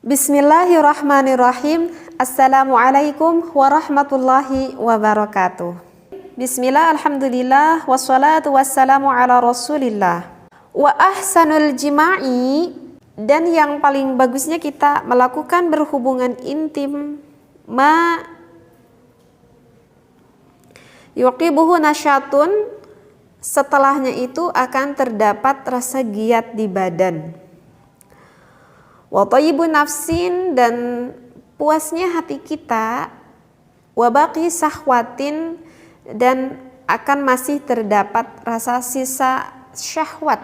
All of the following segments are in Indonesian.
Bismillahirrahmanirrahim. Assalamualaikum warahmatullahi wabarakatuh. Bismillah, alhamdulillah, wassalatu wassalamu ala rasulillah. Wa ahsanul jima'i, dan yang paling bagusnya kita melakukan berhubungan intim ma yuqibuhu nasyatun, setelahnya itu akan terdapat rasa giat di badan. Wa thayyibun nafsin, dan puasnya hati kita. Wa baqi sahwatin, dan akan masih terdapat rasa sisa syahwat.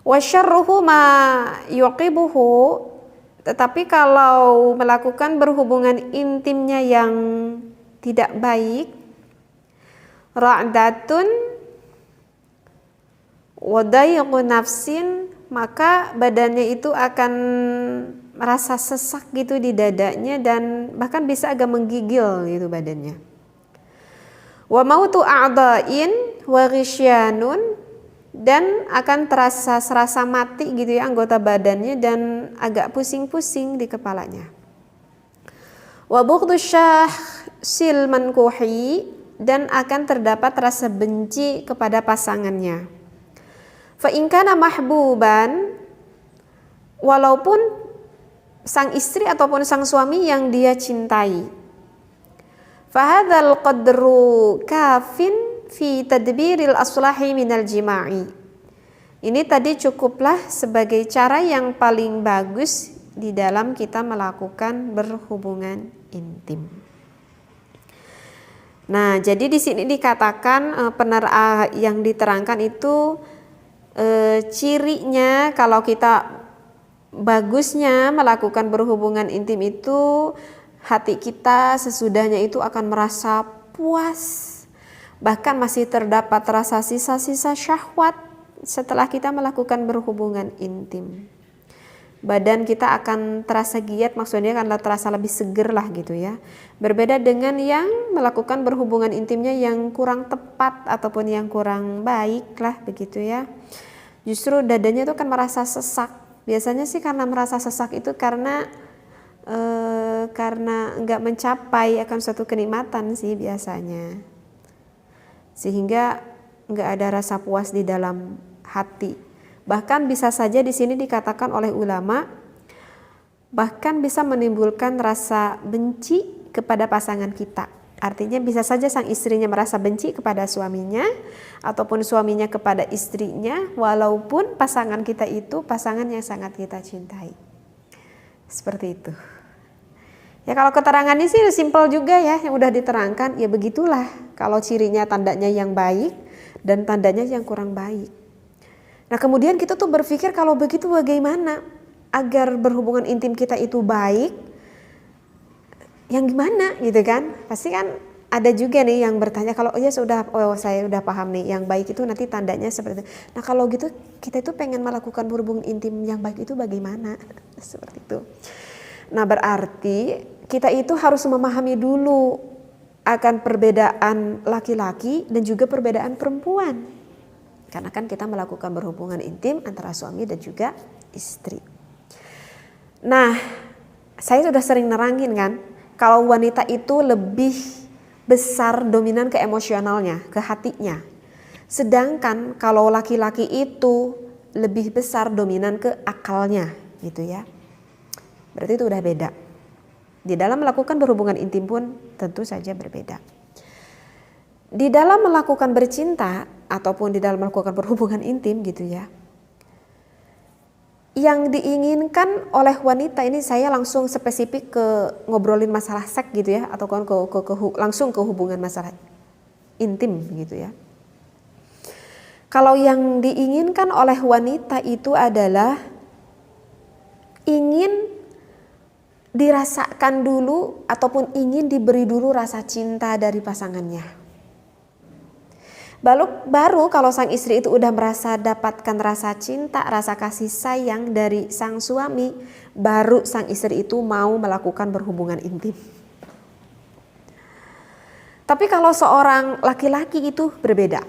Wa syarruhu ma yuqibuhu, tetapi kalau melakukan berhubungan intimnya yang tidak baik, ra'datun wa dayqu nafsin, maka badannya itu akan merasa sesak gitu di dadanya dan bahkan bisa agak menggigil gitu badannya. Wa mautu a'dha'in wa ghisyanun, dan akan serasa mati gitu ya anggota badannya dan agak pusing-pusing di kepalanya. Wa bughdu syahsil mankuhi, dan akan terdapat rasa benci kepada pasangannya. Fa in kana mahbuban, walaupun sang istri ataupun sang suami yang dia cintai. Fa hadzal qadru kafin fi tadbiril aslahi minal jima'i. Ini tadi cukuplah sebagai cara yang paling bagus di dalam kita melakukan berhubungan intim. Nah, jadi di sini dikatakan yang diterangkan itu cirinya kalau kita bagusnya melakukan berhubungan intim itu, hati kita sesudahnya itu akan merasa puas, bahkan masih terdapat rasa sisa-sisa syahwat setelah kita melakukan berhubungan intim. Badan kita akan terasa giat, maksudnya akan terasa lebih seger lah gitu ya. Berbeda dengan yang melakukan berhubungan intimnya yang kurang tepat ataupun yang kurang baik lah begitu ya. Justru dadanya itu kan merasa sesak. Biasanya sih karena merasa sesak itu karena nggak mencapai akan suatu kenikmatan sih biasanya. Sehingga nggak ada rasa puas di dalam hati. Bahkan bisa saja di sini dikatakan oleh ulama, bahkan bisa menimbulkan rasa benci kepada pasangan kita. Artinya bisa saja sang istrinya merasa benci kepada suaminya, ataupun suaminya kepada istrinya, walaupun pasangan kita itu pasangan yang sangat kita cintai. Seperti itu. Ya kalau keterangannya sih simpel juga ya, yang udah diterangkan, ya begitulah. Kalau cirinya tandanya yang baik dan tandanya yang kurang baik. Nah kemudian kita tuh berpikir kalau begitu bagaimana agar berhubungan intim kita itu baik, yang gimana gitu kan? Pasti kan ada juga nih yang bertanya kalau saya udah paham nih yang baik itu nanti tandanya seperti itu. Nah kalau gitu kita itu pengen melakukan hubungan intim yang baik itu bagaimana? Seperti itu. Nah berarti kita itu harus memahami dulu akan perbedaan laki-laki dan juga perbedaan perempuan. Karena kan kita melakukan berhubungan intim antara suami dan juga istri. Nah, saya sudah sering nerangin kan, kalau wanita itu lebih besar dominan ke emosionalnya, ke hatinya. Sedangkan kalau laki-laki itu lebih besar dominan ke akalnya, gitu ya. Berarti itu udah beda. Di dalam melakukan berhubungan intim pun tentu saja berbeda. Di dalam melakukan bercinta ataupun di dalam melakukan berhubungan intim gitu ya, yang diinginkan oleh wanita ini saya langsung spesifik ke ngobrolin masalah seks gitu ya, atau langsung ke hubungan masalah intim gitu ya. Kalau yang diinginkan oleh wanita itu adalah ingin dirasakan dulu ataupun ingin diberi dulu rasa cinta dari pasangannya. Baru kalau sang istri itu udah merasa dapatkan rasa cinta, rasa kasih sayang dari sang suami, baru sang istri itu mau melakukan berhubungan intim. Tapi kalau seorang laki-laki itu berbeda.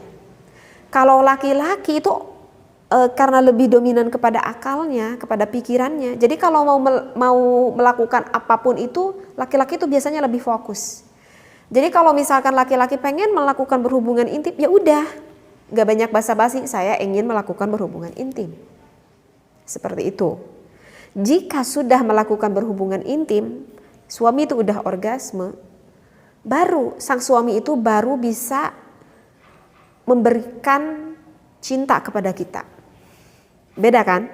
Kalau laki-laki itu karena lebih dominan kepada akalnya, kepada pikirannya. Jadi kalau mau melakukan apapun itu, laki-laki itu biasanya lebih fokus. Jadi kalau misalkan laki-laki pengen melakukan berhubungan intim, ya udah, gak banyak basa-basi, saya ingin melakukan berhubungan intim. Seperti itu. Jika sudah melakukan berhubungan intim, suami itu udah orgasme, baru sang suami itu baru bisa memberikan cinta kepada kita. Beda kan?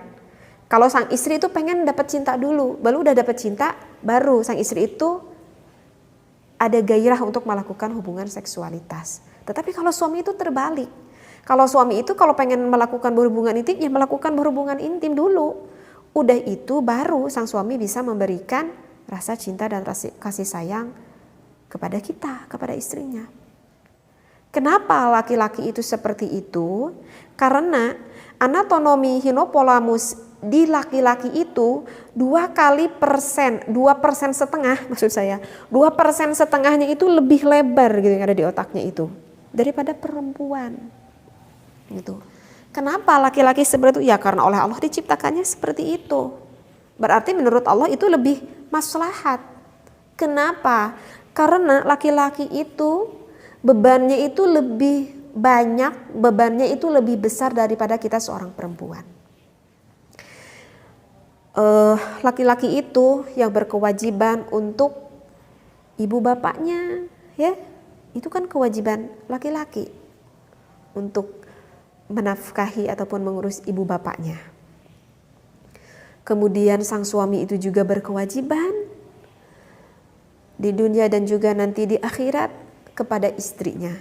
Kalau sang istri itu pengen dapat cinta dulu, baru udah dapat cinta, baru sang istri itu ada gairah untuk melakukan hubungan seksualitas. Tetapi kalau suami itu terbalik. Kalau suami itu kalau pengen melakukan berhubungan intim, ya melakukan berhubungan intim dulu. Udah itu baru sang suami bisa memberikan rasa cinta dan kasih sayang kepada kita, kepada istrinya. Kenapa laki-laki itu seperti itu? Karena anatomi hinopolamus di laki-laki itu 2% setengah, maksud saya 2% setengahnya itu lebih lebar gitu yang ada di otaknya itu daripada perempuan gitu. Kenapa laki-laki seperti itu? Ya karena oleh Allah diciptakannya seperti itu. Berarti menurut Allah itu lebih maslahat. Kenapa? Karena laki-laki itu bebannya itu lebih banyak, bebannya itu lebih besar daripada kita seorang perempuan. Laki-laki itu yang berkewajiban untuk ibu bapaknya, ya itu kan kewajiban laki-laki untuk menafkahi ataupun mengurus ibu bapaknya. Kemudian sang suami itu juga berkewajiban di dunia dan juga nanti di akhirat kepada istrinya.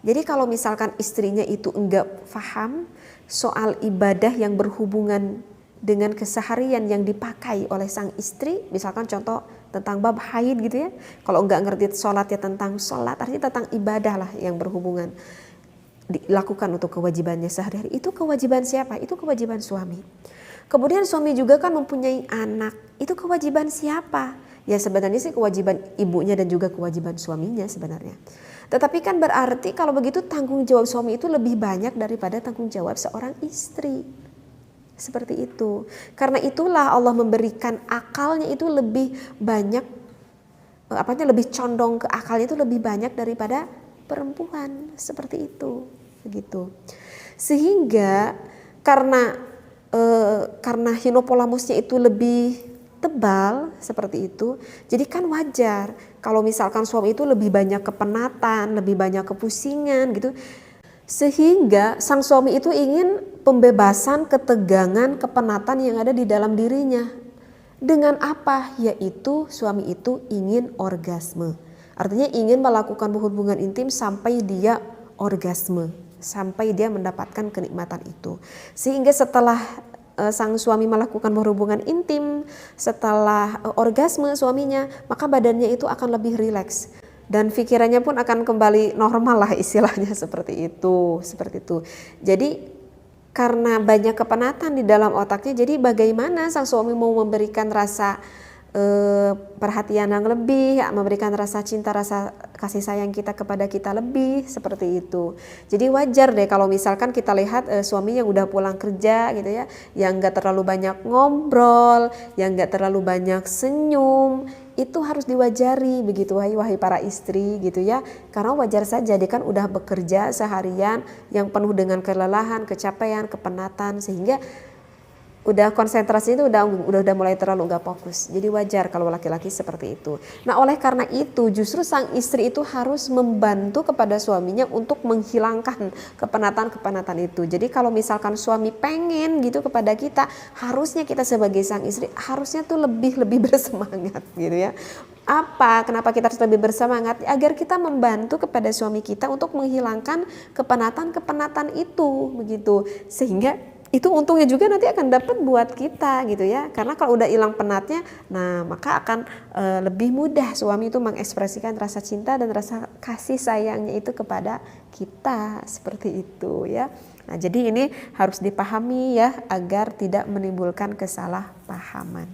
Jadi kalau misalkan istrinya itu enggak paham soal ibadah yang berhubungan dengan keseharian yang dipakai oleh sang istri, misalkan contoh tentang bab haid gitu ya. Kalau enggak ngerti sholat ya tentang sholat, artinya tentang ibadah lah yang berhubungan dilakukan untuk kewajibannya sehari-hari. Itu kewajiban siapa? Itu kewajiban suami. Kemudian suami juga kan mempunyai anak. Itu kewajiban siapa? Ya sebenarnya sih kewajiban ibunya dan juga kewajiban suaminya sebenarnya. Tetapi kan berarti kalau begitu tanggung jawab suami itu lebih banyak daripada tanggung jawab seorang istri. Seperti itu. Karena itulah Allah memberikan akalnya itu lebih banyak, lebih condong ke akalnya itu lebih banyak daripada perempuan. Seperti itu. Begitu. Sehingga karena hinopolamusnya itu lebih tebal seperti itu, jadi kan wajar kalau misalkan suami itu lebih banyak kepenatan, lebih banyak kepusingan gitu. Sehingga sang suami itu ingin pembebasan ketegangan, kepenatan yang ada di dalam dirinya. Dengan apa? Yaitu suami itu ingin orgasme. Artinya ingin melakukan hubungan intim sampai dia orgasme, sampai dia mendapatkan kenikmatan itu. Sehingga setelah sang suami melakukan hubungan intim, setelah orgasme suaminya, maka badannya itu akan lebih rileks. Dan pikirannya pun akan kembali normal lah istilahnya seperti itu. Jadi karena banyak kepenatan di dalam otaknya, jadi bagaimana sang suami mau memberikan rasa perhatian yang lebih, memberikan rasa cinta, rasa kasih sayang kita kepada kita lebih, seperti itu. Jadi wajar deh kalau misalkan kita lihat suami yang udah pulang kerja gitu ya, yang gak terlalu banyak ngobrol, yang gak terlalu banyak senyum, itu harus diwajari begitu wahai para istri gitu ya. Karena wajar saja dia kan udah bekerja seharian yang penuh dengan kelelahan, kecapean, kepenatan, sehingga udah konsentrasi itu udah mulai terlalu nggak fokus. Jadi wajar kalau laki-laki seperti itu. Nah oleh karena itu justru sang istri itu harus membantu kepada suaminya untuk menghilangkan kepenatan itu. Jadi kalau misalkan suami pengen gitu kepada kita, harusnya kita sebagai sang istri harusnya tuh lebih bersemangat gitu ya. Kenapa kita harus lebih bersemangat? Agar kita membantu kepada suami kita untuk menghilangkan kepenatan itu begitu. Sehingga itu untungnya juga nanti akan dapat buat kita gitu ya. Karena kalau udah hilang penatnya, nah maka akan lebih mudah suami itu mengekspresikan rasa cinta dan rasa kasih sayangnya itu kepada kita, seperti itu ya. Nah jadi ini harus dipahami ya agar tidak menimbulkan kesalahpahaman.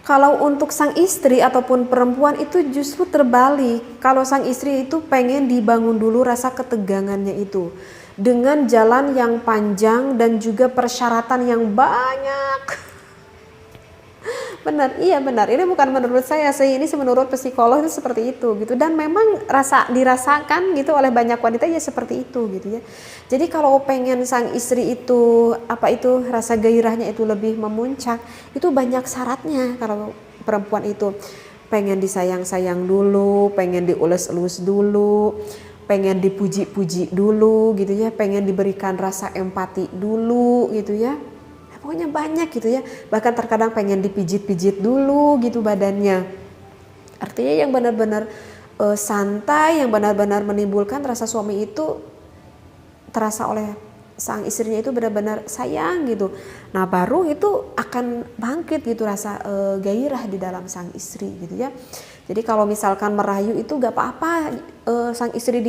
Kalau untuk sang istri ataupun perempuan itu justru terbalik. Kalau sang istri itu pengen dibangun dulu rasa ketegangannya itu. dengan jalan yang panjang dan juga persyaratan yang banyak. Benar, iya benar. Ini bukan menurut saya sih, ini menurut psikolog itu seperti itu gitu. Dan memang dirasakan gitu oleh banyak wanita ya seperti itu gitu ya. Jadi kalau pengen sang istri itu rasa gairahnya itu lebih memuncak, itu banyak syaratnya. Kalau perempuan itu pengen disayang-sayang dulu, pengen diulus-ulus dulu, pengen dipuji-puji dulu gitu ya, pengen diberikan rasa empati dulu gitu ya. Pokoknya banyak gitu ya, bahkan terkadang pengen dipijit-pijit dulu gitu badannya. Artinya yang benar-benar santai, yang benar-benar menimbulkan rasa suami itu terasa oleh sang istrinya itu benar-benar sayang gitu. Nah baru itu akan bangkit gitu rasa gairah di dalam sang istri gitu ya. Jadi kalau misalkan merayu itu gak apa-apa, sang istri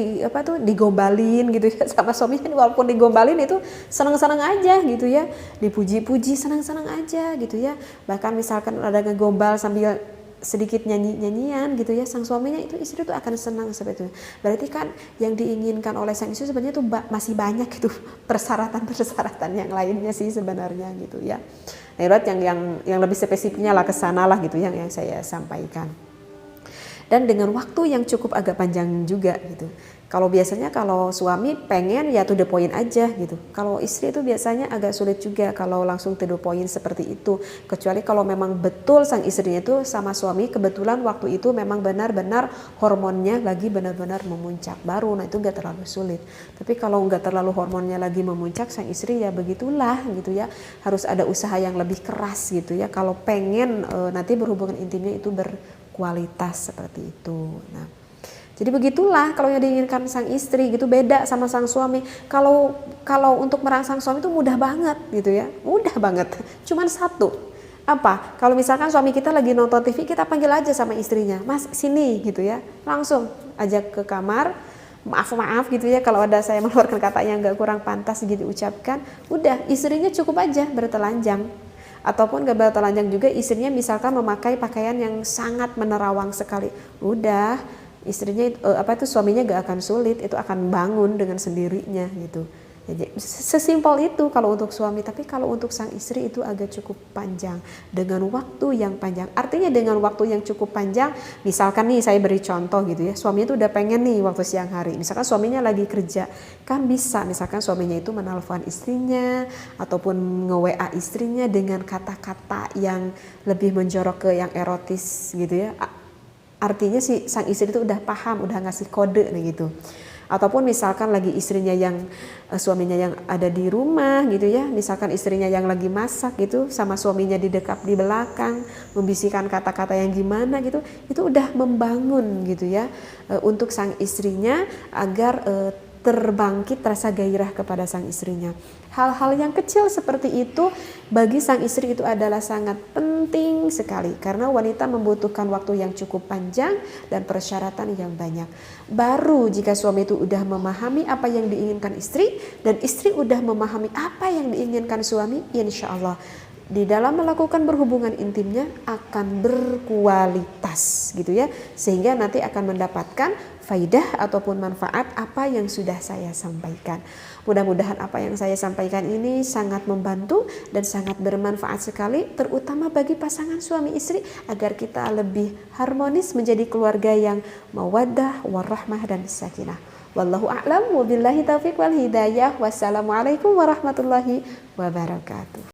digombalin gitu ya sama suaminya, walaupun digombalin itu senang-senang aja gitu ya, dipuji-puji senang-senang aja gitu ya. Bahkan misalkan ada ngegombal sambil sedikit nyanyian gitu ya, sang suaminya itu istri tuh akan senang seperti itu. Berarti kan yang diinginkan oleh sang istri sebenarnya tuh masih banyak gitu persyaratan yang lainnya sih sebenarnya gitu ya. Nah, yang lebih spesifiknya lah ke sana lah gitu yang saya sampaikan. Dan dengan waktu yang cukup agak panjang juga gitu. Kalau biasanya kalau suami pengen ya to the point aja gitu. Kalau istri itu biasanya agak sulit juga kalau langsung to the point seperti itu. Kecuali kalau memang betul sang istrinya itu sama suami kebetulan waktu itu memang benar-benar hormonnya lagi benar-benar memuncak baru. Nah itu gak terlalu sulit. Tapi kalau gak terlalu hormonnya lagi memuncak, sang istri ya begitulah gitu ya. Harus ada usaha yang lebih keras gitu ya. Kalau pengen nanti berhubungan intimnya itu berkualitas seperti itu. Nah, jadi begitulah kalau yang diinginkan sang istri gitu, beda sama sang suami. Kalau untuk merangsang suami itu mudah banget gitu ya, mudah banget. Cuman satu, apa? Kalau misalkan suami kita lagi nonton TV, kita panggil aja sama istrinya, Mas sini gitu ya, langsung ajak ke kamar. Maaf gitu ya kalau ada saya mengeluarkan kata yang gak kurang pantas gitu ucapkan. Udah, istrinya cukup aja bertelanjang. Ataupun gak bertelanjang juga istrinya misalkan memakai pakaian yang sangat menerawang sekali, udah istrinya suaminya gak akan sulit, itu akan bangun dengan sendirinya gitu. Jadi sesimpel itu kalau untuk suami. Tapi kalau untuk sang istri itu agak cukup panjang dengan waktu yang panjang. Artinya dengan waktu yang cukup panjang, misalkan nih saya beri contoh gitu ya, suaminya itu udah pengen nih waktu siang hari, misalkan suaminya lagi kerja, kan bisa misalkan suaminya itu menelpon istrinya ataupun nge-WA istrinya dengan kata-kata yang lebih menjorok ke yang erotis gitu ya. Artinya si sang istri itu udah paham, udah ngasih kode nih gitu. Ataupun misalkan lagi istrinya suaminya yang ada di rumah gitu ya, misalkan istrinya yang lagi masak gitu sama suaminya didekap di belakang membisikkan kata-kata yang gimana gitu, itu udah membangun gitu ya untuk sang istrinya agar terbangkit rasa gairah kepada sang istrinya. Hal-hal yang kecil seperti itu bagi sang istri itu adalah sangat penting sekali karena wanita membutuhkan waktu yang cukup panjang dan persyaratan yang banyak. Baru jika suami itu udah memahami apa yang diinginkan istri dan istri udah memahami apa yang diinginkan suami, insya Allah di dalam melakukan berhubungan intimnya akan berkualitas gitu ya, sehingga nanti akan mendapatkan faidah ataupun manfaat apa yang sudah saya sampaikan. Mudah-mudahan apa yang saya sampaikan ini sangat membantu dan sangat bermanfaat sekali, terutama bagi pasangan suami istri agar kita lebih harmonis menjadi keluarga yang mawaddah, warahmah dan sakinah. Wallahu a'lam wabillahi taufiq wal hidayah. Wassalamualaikum warahmatullahi wabarakatuh.